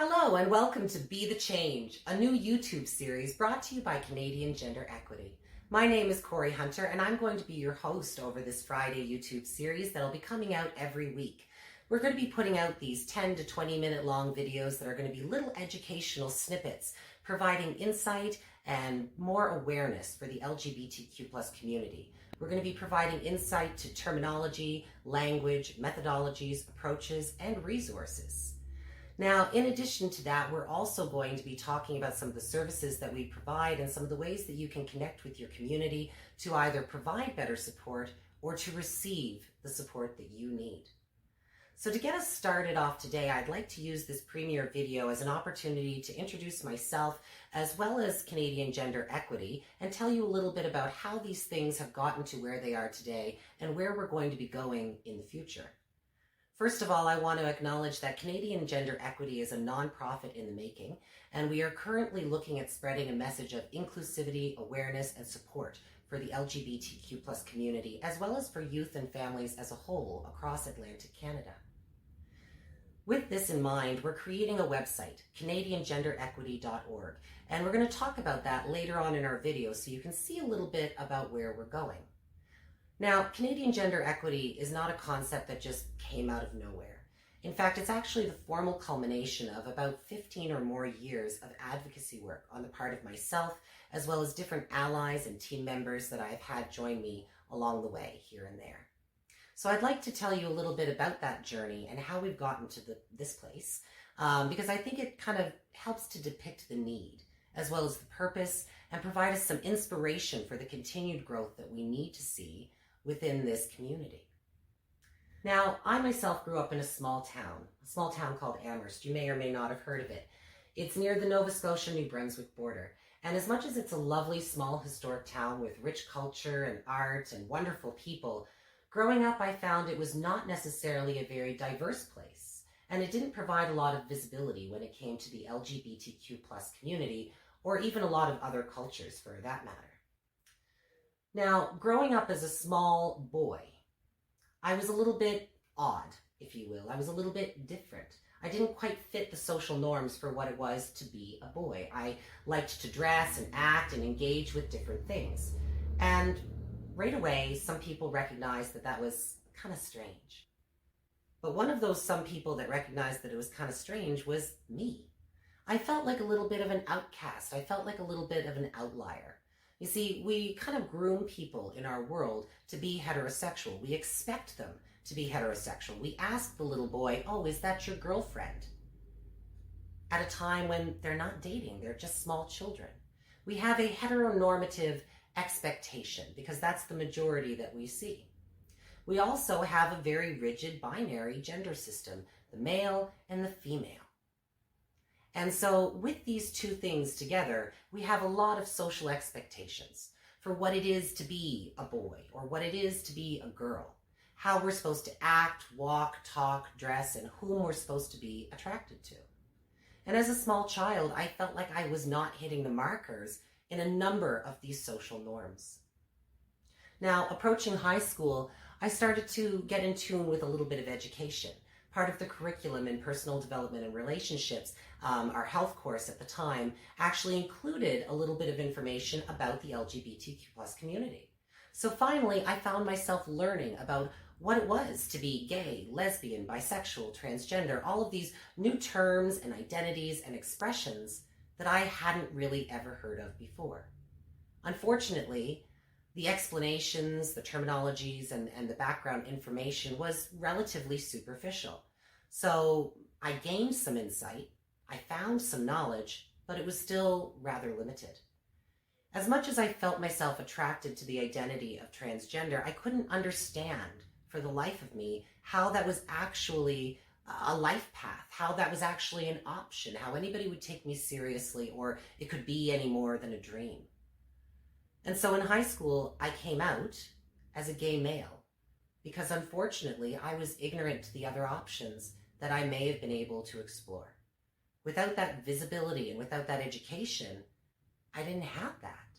Hello and welcome to Be the Change, a new YouTube series brought to you by Canadian Gender Equity. My name is Corey Hunter and I'm going to be your host over this Friday YouTube series that'll be coming out every week. We're going to be putting out these 10 to 20 minute long videos that are going to be little educational snippets, providing insight and more awareness for the LGBTQ plus community. We're going to be providing insight to terminology, language, methodologies, approaches, and resources. Now, in addition to that, we're also going to be talking about some of the services that we provide and some of the ways that you can connect with your community to either provide better support or to receive the support that you need. So to get us started off today, I'd like to use this premiere video as an opportunity to introduce myself as well as Canadian Gender Equity and tell you a little bit about how these things have gotten to where they are today and where we're going to be going in the future. First of all, I want to acknowledge that Canadian Gender Equity is a nonprofit in the making, and we are currently looking at spreading a message of inclusivity, awareness, and support for the LGBTQ plus community, as well as for youth and families as a whole across Atlantic Canada. With this in mind, we're creating a website, canadiangenderequity.org, and we're going to talk about that later on in our video so you can see a little bit about where we're going. Now, Canadian Gender Equity is not a concept that just came out of nowhere. In fact, it's actually the formal culmination of about 15 or more years of advocacy work on the part of myself, as well as different allies and team members that I've had join me along the way here and there. So I'd like to tell you a little bit about that journey and how we've gotten to this place, because I think it kind of helps to depict the need, as well as the purpose, and provide us some inspiration for the continued growth that we need to see within this community. Now, I myself grew up in a small town called Amherst. You may or may not have heard of it. It's near the Nova Scotia-New Brunswick border. And as much as it's a lovely, small, historic town with rich culture and art and wonderful people, growing up I found it was not necessarily a very diverse place. And it didn't provide a lot of visibility when it came to the LGBTQ plus community, or even a lot of other cultures for that matter. Now, growing up as a small boy, I was a little bit odd, if you will. I was a little bit different. I didn't quite fit the social norms for what it was to be a boy. I liked to dress and act and engage with different things. And right away, some people recognized that that was kind of strange. But one of those some people that recognized that it was kind of strange was me. I felt like a little bit of an outcast. I felt like a little bit of an outlier. You see, we kind of groom people in our world to be heterosexual. We expect them to be heterosexual. We ask the little boy, "Oh, is that your girlfriend?" At a time when they're not dating, they're just small children. We have a heteronormative expectation because that's the majority that we see. We also have a very rigid binary gender system, the male and the female. And so with these two things together, we have a lot of social expectations for what it is to be a boy or what it is to be a girl, how we're supposed to act, walk, talk, dress, and whom we're supposed to be attracted to. And as a small child, I felt like I was not hitting the markers in a number of these social norms. Now, approaching high school, I started to get in tune with a little bit of education. Part of the curriculum in personal development and relationships, our health course at the time, actually included a little bit of information about the LGBTQ plus community. So finally, I found myself learning about what it was to be gay, lesbian, bisexual, transgender, all of these new terms and identities and expressions that I hadn't really ever heard of before. Unfortunately, the explanations, the terminologies, and the background information was relatively superficial. So I gained some insight, I found some knowledge, but it was still rather limited. As much as I felt myself attracted to the identity of transgender, I couldn't understand for the life of me how that was actually a life path, how that was actually an option, how anybody would take me seriously, or it could be any more than a dream. And so in high school, I came out as a gay male because unfortunately I was ignorant to the other options that I may have been able to explore. Without that visibility and without that education, I didn't have that.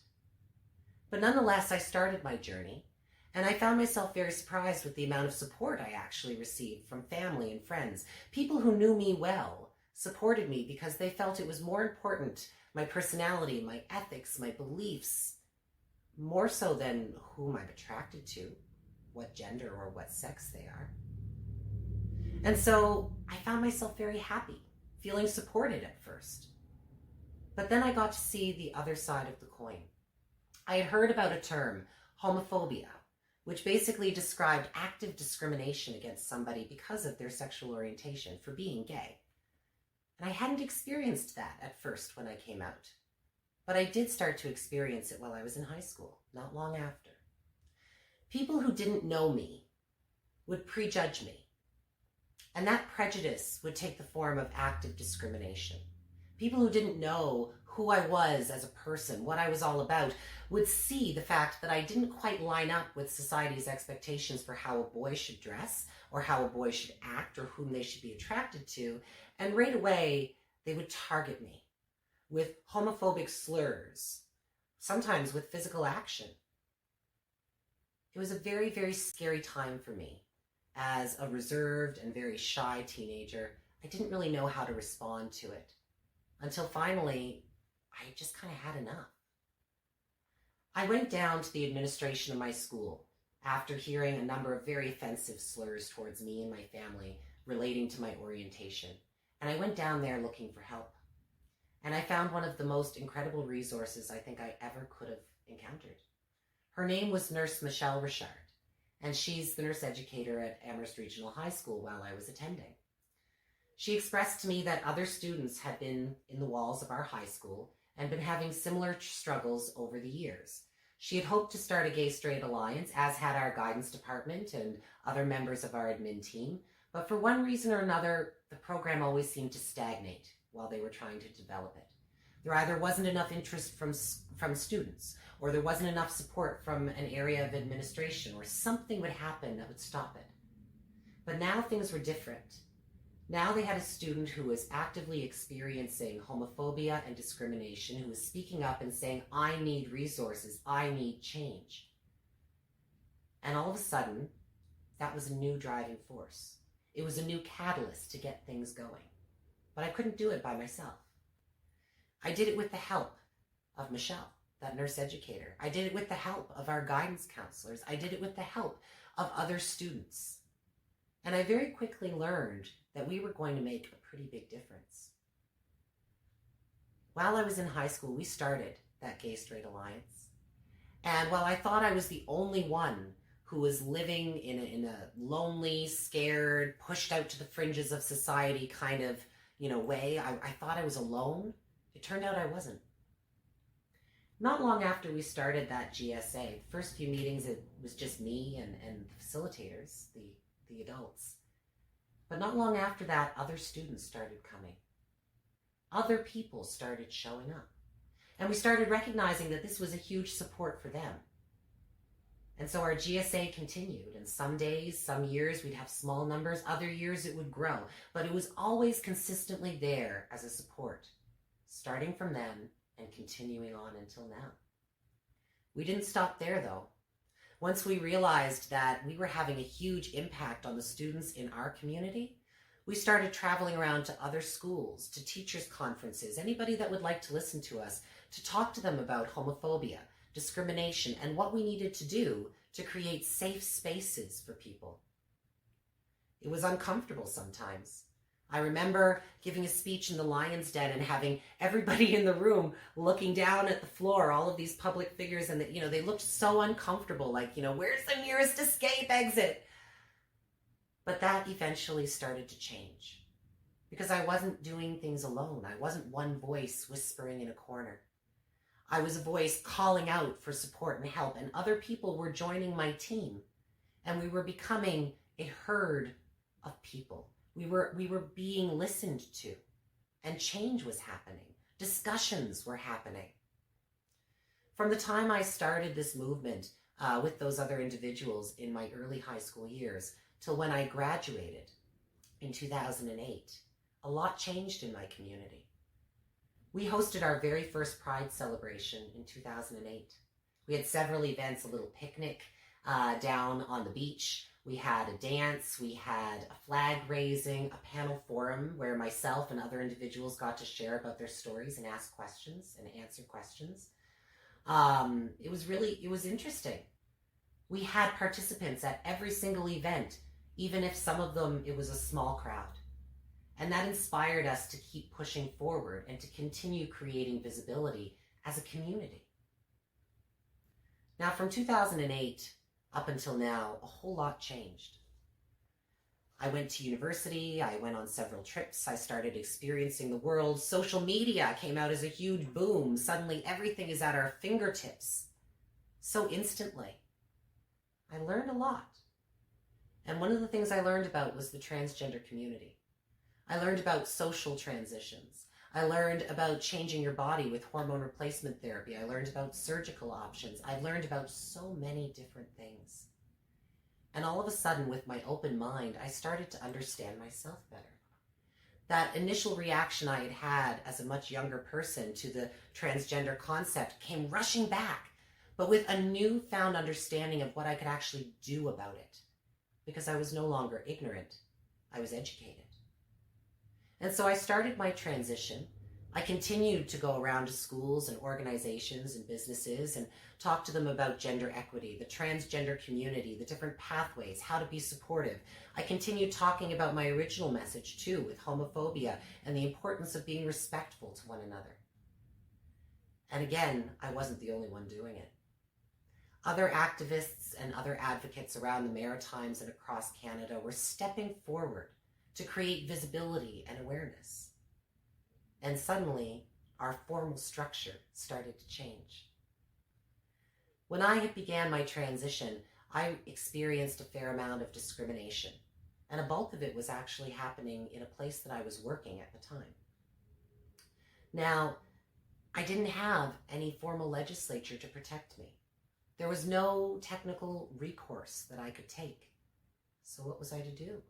But nonetheless, I started my journey, and I found myself very surprised with the amount of support I actually received from family and friends, people who knew me well, supported me because they felt it was more important, my personality, my ethics, my beliefs, more so than whom I'm attracted to, what gender or what sex they are. And so I found myself very happy, feeling supported at first. But then I got to see the other side of the coin. I had heard about a term, homophobia, which basically described active discrimination against somebody because of their sexual orientation, for being gay. And I hadn't experienced that at first when I came out. But I did start to experience it while I was in high school, not long after. People who didn't know me would prejudge me. And that prejudice would take the form of active discrimination. People who didn't know who I was as a person, what I was all about, would see the fact that I didn't quite line up with society's expectations for how a boy should dress or how a boy should act or whom they should be attracted to. And right away, they would target me with homophobic slurs, sometimes with physical action. It was a very, very scary time for me. As a reserved and very shy teenager, I didn't really know how to respond to it. Until finally, I just kind of had enough. I went down to the administration of my school after hearing a number of very offensive slurs towards me and my family relating to my orientation. And I went down there looking for help. And I found one of the most incredible resources I think I ever could have encountered. Her name was Nurse Michelle Richard, and she's the nurse educator at Amherst Regional High School while I was attending. She expressed to me that other students had been in the walls of our high school and been having similar struggles over the years. She had hoped to start a gay-straight alliance, as had our guidance department and other members of our admin team, but for one reason or another, the program always seemed to stagnate while they were trying to develop it. There either wasn't enough interest from students, or there wasn't enough support from an area of administration, or something would happen that would stop it. But now things were different. Now they had a student who was actively experiencing homophobia and discrimination, who was speaking up and saying, I need resources, I need change. And all of a sudden, that was a new driving force. It was a new catalyst to get things going. But I couldn't do it by myself. I did it with the help of Michelle, that nurse educator. I did it with the help of our guidance counselors. I did it with the help of other students. And I very quickly learned that we were going to make a pretty big difference. While I was in high school, we started that Gay-Straight Alliance. And while I thought I was the only one who was living in a lonely, scared, pushed out to the fringes of society kind of, way, I thought I was alone. It turned out I wasn't. Not long after we started that GSA, the first few meetings, it was just me and the facilitators, the adults. But not long after that, other students started coming. Other people started showing up. And we started recognizing that this was a huge support for them. And so our GSA continued, and some days, some years, we'd have small numbers, other years it would grow. But it was always consistently there as a support, starting from then and continuing on until now. We didn't stop there, though. Once we realized that we were having a huge impact on the students in our community, we started traveling around to other schools, to teachers' conferences, anybody that would like to listen to us, to talk to them about homophobia, discrimination, and what we needed to do to create safe spaces for people. It was uncomfortable sometimes. I remember giving a speech in the Lion's Den and having everybody in the room looking down at the floor, all of these public figures, and they looked so uncomfortable, like, where's the nearest escape exit? But that eventually started to change because I wasn't doing things alone. I wasn't one voice whispering in a corner. I was a voice calling out for support and help, and other people were joining my team, and we were becoming a herd of people. We were being listened to, and change was happening. Discussions were happening. From the time I started this movement with those other individuals in my early high school years till when I graduated in 2008, a lot changed in my community. We hosted our very first Pride celebration in 2008. We had several events, a little picnic, down on the beach. We had a dance, we had a flag raising, a panel forum where myself and other individuals got to share about their stories and ask questions and answer questions. It was interesting. We had participants at every single event, even if some of them, it was a small crowd. And that inspired us to keep pushing forward and to continue creating visibility as a community. Now, from 2008 up until now, a whole lot changed. I went to university, I went on several trips, I started experiencing the world. Social media came out as a huge boom. Suddenly everything is at our fingertips so instantly. I learned a lot. And one of the things I learned about was the transgender community. I learned about social transitions. I learned about changing your body with hormone replacement therapy. I learned about surgical options. I learned about so many different things. And all of a sudden, with my open mind, I started to understand myself better. That initial reaction I had had as a much younger person to the transgender concept came rushing back, but with a newfound understanding of what I could actually do about it. Because I was no longer ignorant, I was educated. And so I started my transition. I continued to go around to schools and organizations and businesses and talk to them about gender equity, the transgender community, the different pathways, how to be supportive. I continued talking about my original message too, with homophobia and the importance of being respectful to one another. And again, I wasn't the only one doing it. Other activists and other advocates around the Maritimes and across Canada were stepping forward to create visibility and awareness. And suddenly, our formal structure started to change. When I began my transition, I experienced a fair amount of discrimination, and a bulk of it was actually happening in a place that I was working at the time. Now, I didn't have any formal legislature to protect me. There was no technical recourse that I could take. So what was I to do?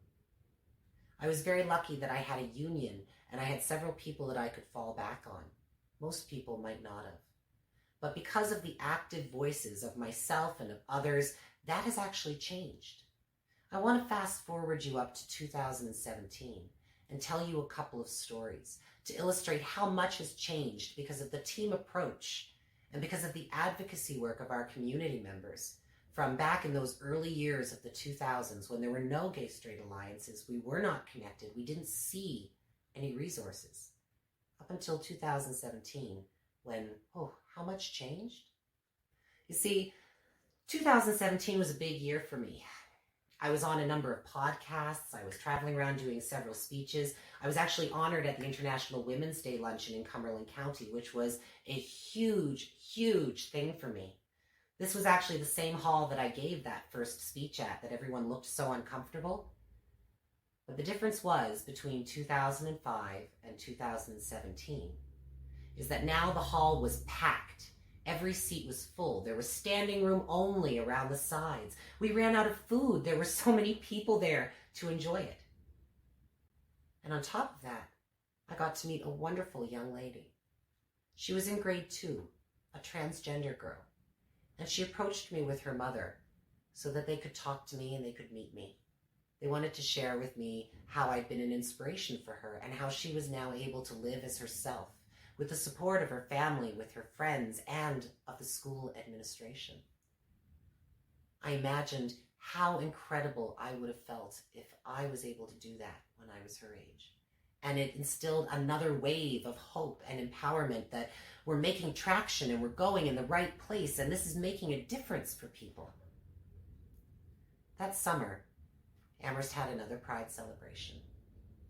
I was very lucky that I had a union and I had several people that I could fall back on. Most people might not have. But because of the active voices of myself and of others, that has actually changed. I want to fast forward you up to 2017 and tell you a couple of stories to illustrate how much has changed because of the team approach and because of the advocacy work of our community members. From back in those early years of the 2000s when there were no gay-straight alliances, we were not connected, we didn't see any resources. Up until 2017 when, how much changed? You see, 2017 was a big year for me. I was on a number of podcasts, I was traveling around doing several speeches. I was actually honored at the International Women's Day Luncheon in Cumberland County, which was a huge, huge thing for me. This was actually the same hall that I gave that first speech at, that everyone looked so uncomfortable. But the difference was between 2005 and 2017 is that now the hall was packed. Every seat was full. There was standing room only around the sides. We ran out of food. There were so many people there to enjoy it. And on top of that, I got to meet a wonderful young lady. She was in grade 2, a transgender girl. And she approached me with her mother so that they could talk to me and they could meet me. They wanted to share with me how I'd been an inspiration for her and how she was now able to live as herself with the support of her family, with her friends, and of the school administration. I imagined how incredible I would have felt if I was able to do that when I was her age. And it instilled another wave of hope and empowerment that we're making traction and we're going in the right place and this is making a difference for people. That summer, Amherst had another Pride celebration.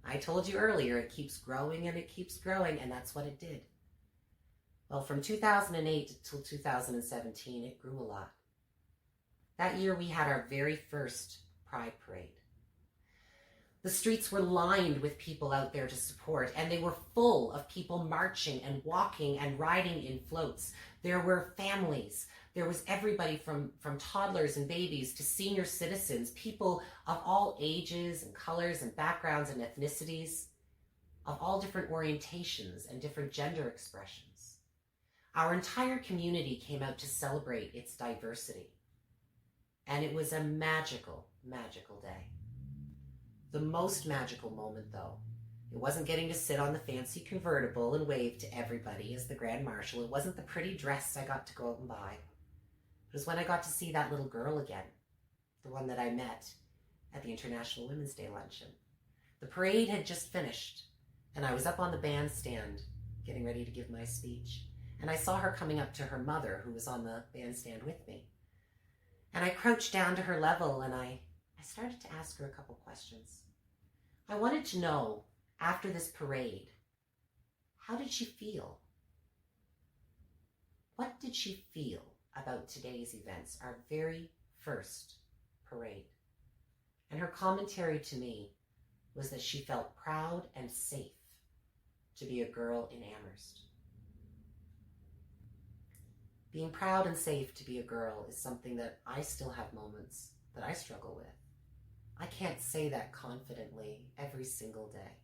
I told you earlier, it keeps growing and it keeps growing, and that's what it did. Well, from 2008 till 2017, it grew a lot. That year, we had our very first Pride Parade. The streets were lined with people out there to support, and they were full of people marching and walking and riding in floats. There were families. There was everybody from toddlers and babies to senior citizens, people of all ages and colors and backgrounds and ethnicities, of all different orientations and different gender expressions. Our entire community came out to celebrate its diversity. And it was a magical, magical day. The most magical moment, though, it wasn't getting to sit on the fancy convertible and wave to everybody as the Grand Marshal. It wasn't the pretty dress I got to go out and buy. It was when I got to see that little girl again, the one that I met at the International Women's Day luncheon. The parade had just finished, and I was up on the bandstand getting ready to give my speech. And I saw her coming up to her mother, who was on the bandstand with me. And I crouched down to her level, and I started to ask her a couple questions. I wanted to know, after this parade, how did she feel? What did she feel about today's events, our very first parade? And her commentary to me was that she felt proud and safe to be a girl in Amherst. Being proud and safe to be a girl is something that I still have moments that I struggle with. I can't say that confidently every single day.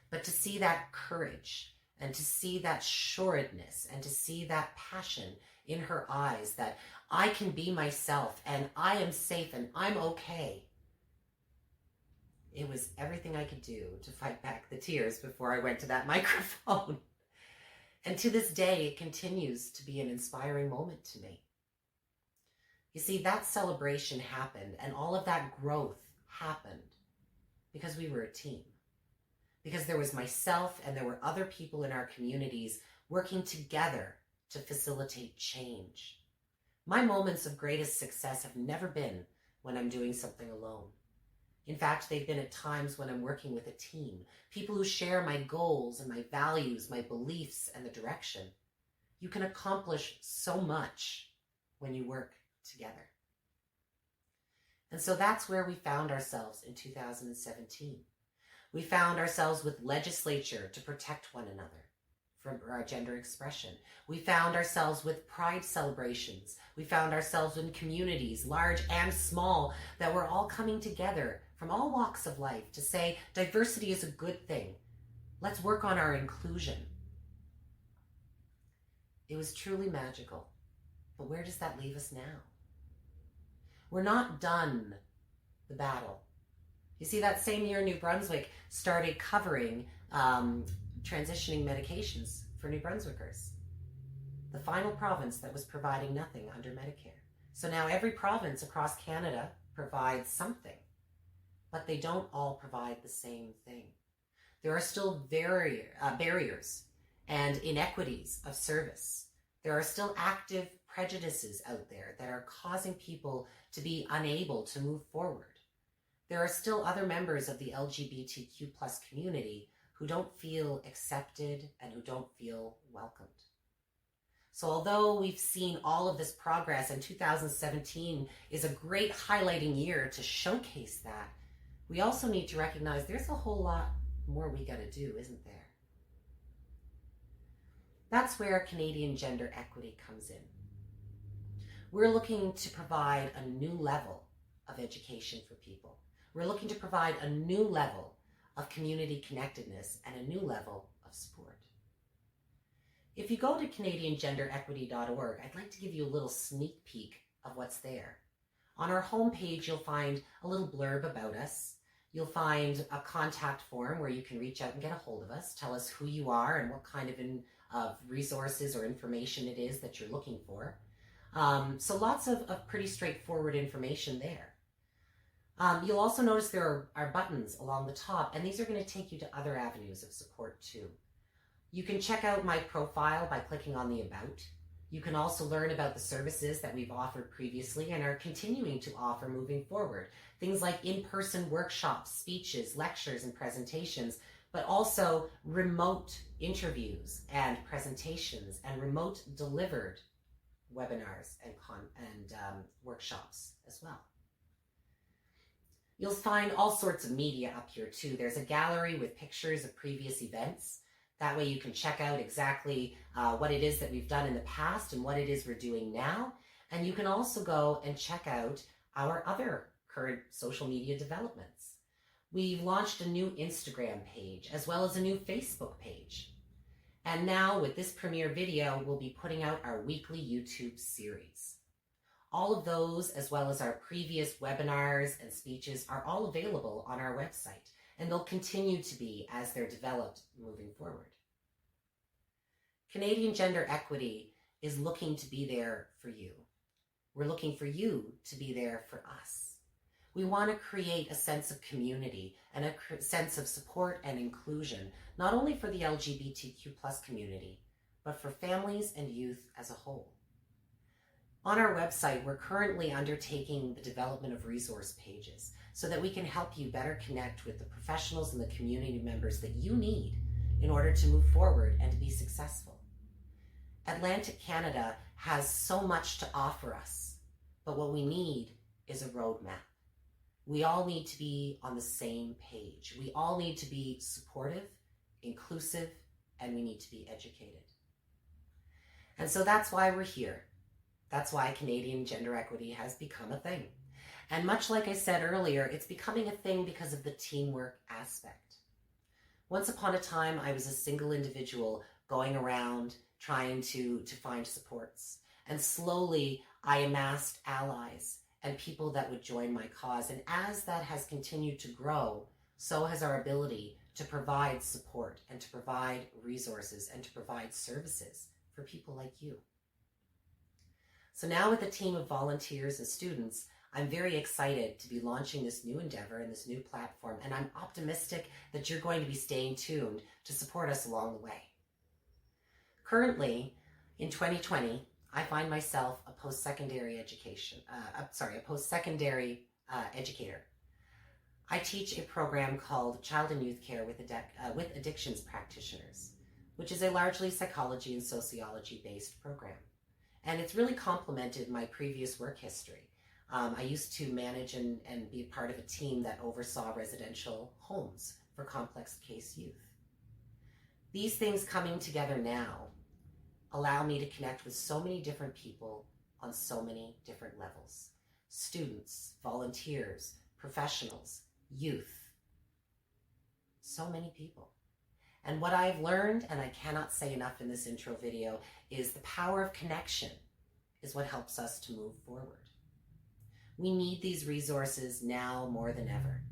But to see that courage and to see that sureness and to see that passion in her eyes that I can be myself and I am safe and I'm okay, it was everything I could do to fight back the tears before I went to that microphone. And to this day, it continues to be an inspiring moment to me. You see, that celebration happened and all of that growth happened because we were a team. Because there was myself and there were other people in our communities working together to facilitate change. My moments of greatest success have never been when I'm doing something alone. In fact, they've been at times when I'm working with a team, people who share my goals and my values, my beliefs, and the direction. You can accomplish so much when you work together. And so that's where we found ourselves in 2017. We found ourselves with legislature to protect one another from our gender expression. We found ourselves with pride celebrations. We found ourselves in communities, large and small, that were all coming together from all walks of life to say diversity is a good thing. Let's work on our inclusion. It was truly magical. But where does that leave us now? We're not done the battle. You see, that same year, New Brunswick started covering transitioning medications for New Brunswickers. The final province that was providing nothing under Medicare. So now every province across Canada provides something, but they don't all provide the same thing. There are still barriers and inequities of service. There are still active prejudices out there that are causing people to be unable to move forward. There are still other members of the LGBTQ plus community who don't feel accepted and who don't feel welcomed. So although we've seen all of this progress, and 2017 is a great highlighting year to showcase that, we also need to recognize there's a whole lot more we got to do, isn't there? That's where Canadian gender equity comes in. We're looking to provide a new level of education for people. We're looking to provide a new level of community connectedness and a new level of support. If you go to CanadianGenderEquity.org, I'd like to give you a little sneak peek of what's there. On our homepage, you'll find a little blurb about us. You'll find a contact form where you can reach out and get a hold of us, tell us who you are and what kind of resources or information it is that you're looking for. So lots of pretty straightforward information there. You'll also notice there are buttons along the top, and these are going to take you to other avenues of support too. You can check out my profile by clicking on the About. You can also learn about the services that we've offered previously and are continuing to offer moving forward. Things like in-person workshops, speeches, lectures, and presentations, but also remote interviews and presentations and remote delivered webinars and workshops as well. You'll find all sorts of media up here too. There's a gallery with pictures of previous events. That way you can check out exactly what it is that we've done in the past and what it is we're doing now. And you can also go and check out our other current social media developments. We've launched a new Instagram page as well as a new Facebook page. And now with this premiere video, we'll be putting out our weekly YouTube series. All of those, as well as our previous webinars and speeches, are all available on our website, and they'll continue to be as they're developed moving forward. Canadian Gender Equity is looking to be there for you. We're looking for you to be there for us. We want to create a sense of community and a sense of support and inclusion, not only for the LGBTQ plus community, but for families and youth as a whole. On our website, we're currently undertaking the development of resource pages so that we can help you better connect with the professionals and the community members that you need in order to move forward and to be successful. Atlantic Canada has so much to offer us, but what we need is a roadmap. We all need to be on the same page. We all need to be supportive, inclusive, and we need to be educated. And so that's why we're here. That's why Canadian Gender Equity has become a thing. And much like I said earlier, it's becoming a thing because of the teamwork aspect. Once upon a time, I was a single individual going around trying to find supports. And slowly, I amassed allies and people that would join my cause. And as that has continued to grow, so has our ability to provide support and to provide resources and to provide services for people like you. So now with a team of volunteers and students, I'm very excited to be launching this new endeavor and this new platform, and I'm optimistic that you're going to be staying tuned to support us along the way. Currently, in 2020, I find myself a post-secondary educator. I teach a program called Child and Youth Care with Addictions Practitioners, which is a largely psychology and sociology-based program. And it's really complemented my previous work history. I used to manage and be a part of a team that oversaw residential homes for complex case youth. These things coming together now allow me to connect with so many different people on so many different levels. Students, volunteers, professionals, youth, so many people. And what I've learned, and I cannot say enough in this intro video, is the power of connection is what helps us to move forward. We need these resources now more than ever.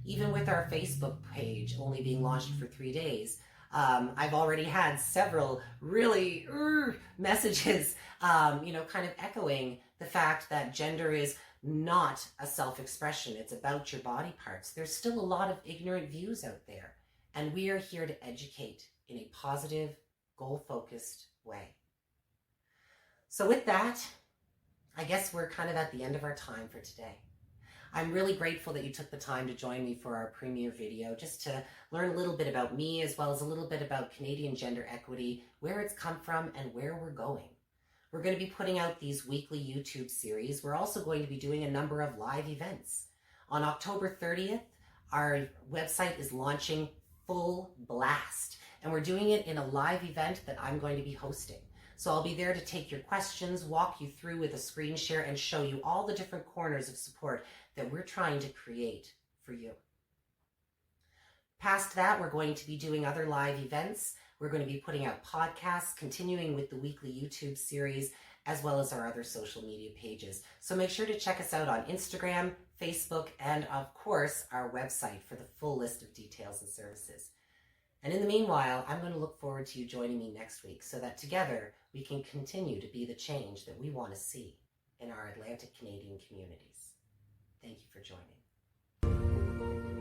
Even with our Facebook page only being launched for 3 days, I've already had several really messages, kind of echoing the fact that gender is not a self-expression. It's about your body parts. There's still a lot of ignorant views out there, and we are here to educate in a positive, goal-focused way. So with that, I guess we're kind of at the end of our time for today. I'm really grateful that you took the time to join me for our premiere video, just to learn a little bit about me, as well as a little bit about Canadian Gender Equity, where it's come from, and where we're going. We're going to be putting out these weekly YouTube series. We're also going to be doing a number of live events. On October 30th, our website is launching full blast, and we're doing it in a live event that I'm going to be hosting. So I'll be there to take your questions, walk you through with a screen share, and show you all the different corners of support that we're trying to create for you. Past that, we're going to be doing other live events. We're going to be putting out podcasts, continuing with the weekly YouTube series, as well as our other social media pages. So make sure to check us out on Instagram, Facebook, and of course, our website for the full list of details and services. And in the meanwhile, I'm going to look forward to you joining me next week so that together we can continue to be the change that we want to see in our Atlantic Canadian communities. Thank you for joining.